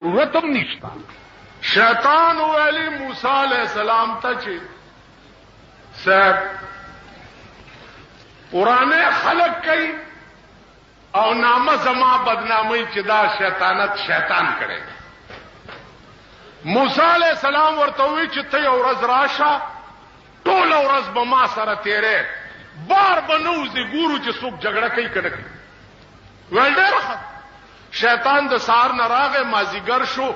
ضرورت هم نشتا. شیطان ویلی موسی علیہ السلام ته چې صاحب قرآن خلق کوي او نامه زما بدنامي چې دا شیطانت شیطان کړي. موسی علیہ السلام ورته وی چې ته یو ورځ راشه ټول ورځ به ما سره تیرې بار بنوزي ګورو چې څوک جګړه کوي کنه کوي. ول ډېر شیطان د سار نه راغې مازیګر شو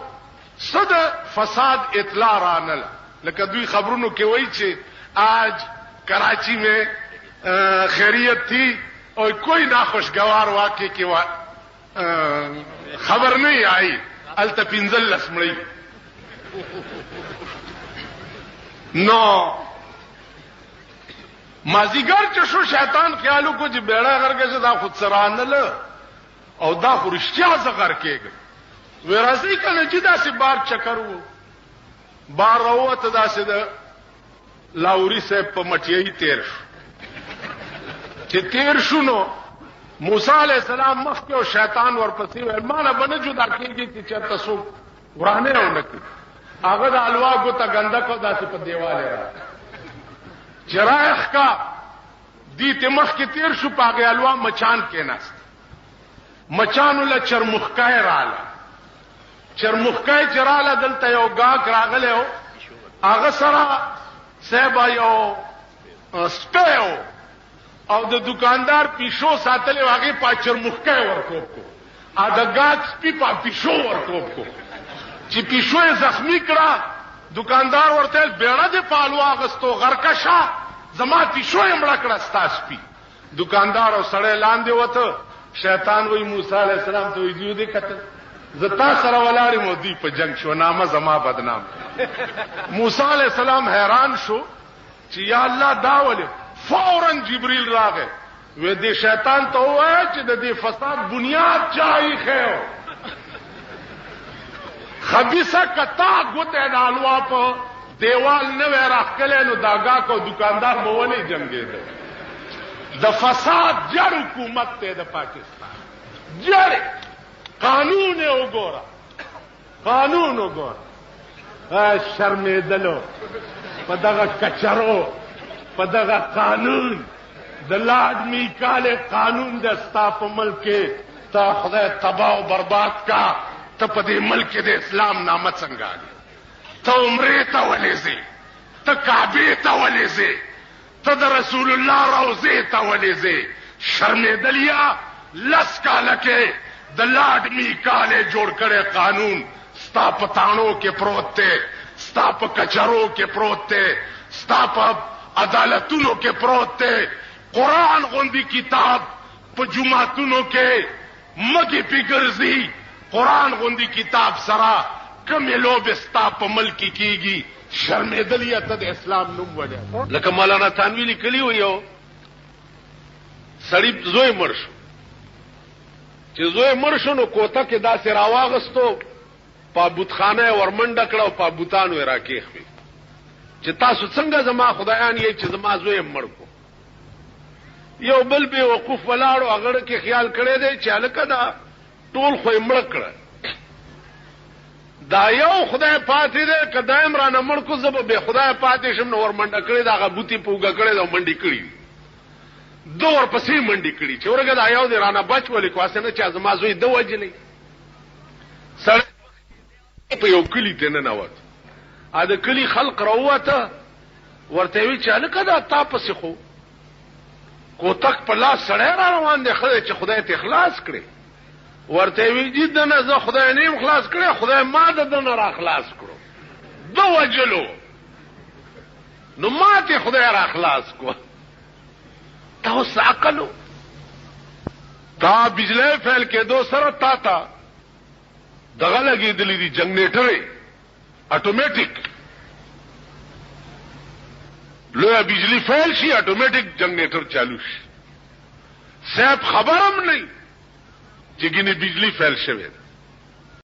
صد فساد اطلاع رانل لکه دوی خبرونو کې وایي چې آج کراچی میں خیریت تھی اور کوئی ناخوشگوار واقعے کی خبر نہیں آئی التپنزل لسمڑی نو مازیګر چې شو شیطان خیالو کو چې بیڑا غرګه چې دا خود سرانل او دا خورشتیا زغر کېږي وراسي کنه چې دا سي بار چکر وو بار راوته دا سي د لاوري صاحب په مټيې تیر شو چې تیر شونو موسی عليه السلام مخکې او شیطان ورپسې ورمانه بنه جدا کېږي چې چرته سو ورانه ونکړي هغه د الوا ګوته ګنده کو داسې په دیواله را چرایخ کا دې ته مخکې تیر شو پاګه الوا مچان کې ناست مچانو له چرمخکای رااله چرمخکای چراله دلته یو گاک راغله هغه سره سبا یو سپیو او د دکاندار پیشو ساتلې واغې په چرمخکای ورکوب کو ا د گاک سپی په پیشو ورکوب کو چې پیشو یې زخمی کړه دکاندار ورته بیړه دې پالوا غستو غرکشا زما پیشو یې مړ کړه ستا سپی دکاندار او سړی لاندې وته شیطان وی موسی علیہ السلام ته ویډیو دې کتل زتا سره ولاړې مو دی په جنگ شو نامه زما بدنام موسی علیہ السلام حیران شو چې یا الله دا ولې فورا جبريل راغی و دې شیطان ته وایي چې د دې فساد بنیاد چای خو خبيثه کتا ګوته د الوا په دیوال نه راخلې نو داګه کو دکاندار مو ولې جنگي ده د فساد جړ حکومت ته د پاکستان جړ قانون وګوره قانون وګوره شرمېدلو په دغه کچرو په دغه قانون د لارډ میکاله قانون د ستاپ ملک ته خدای تباہ او برباد کا ته په دې ملک د اسلام نامه څنګه ته عمره ته ولېږي ته کعبه ته ولېږي ته د رسول الله روزه ته ولېږي شرمېدلیا لس کاله کې د لارډ میکاله جوړ کړي قانون ستا په تانو کې پروت دی ستا په کچرو کې پروت دی ستا په عدالتونو کې پروت دی قرآن غوندي کتاب په جمعتونو کې مګي پیګرزي قرآن غوندي کتاب سره کومې لوبې ستا په ملک کېږي شرمېدلیا ته د اسلام نوم وړي لکه مولانا تانوی لیکلی و یو سړی زوی مړ شو چې زوی مړ شو نو کوته کې داسې راواغستو په بوتخانه ورمنډه کړه او په بوتانو یې راکېښوي چې تاسو څنګه زما خدایان یې چې زما زوی مړ کو یو بل بې وقوف ولاړو هغه کې خیال کړی دی چې هلکه دا ټول خو یې مړ کړه دا یو خدای پاتې دی که دایم رانه مړ کو زه به بې خدای پاتې شم نو ورمنډه کړې د هغه بوتې په اوږه کړې ده منډې کړي دو ورپسې منډې کړي چې ورګه دا یو دی رانه بچ ولې کو هسې نه چې زما زوی ده وجلی سړی په یو کلي ته ننوت ا د کلي خلق راووته ورته وی چې هلکه دا تا پسې خو کوتک په لاس سړی را روان دی ښه چې خدای ته اخلاص کړي ورته وی چې دنه زه خدای نیم خلاص کړی خدای ما د دنه را خلاص کړو دو وجلو نو ما ته خدای را خلاص کو تاسو عقلو دا بجلی فعل کې دو سره تا دغه لګېدلې دي جنریټر اتوماتیک لویا بجلی فعل شي اتوماتیک جنریټر چالو شي صاحب خبرم نه چې ګینه بجلی فعل شوه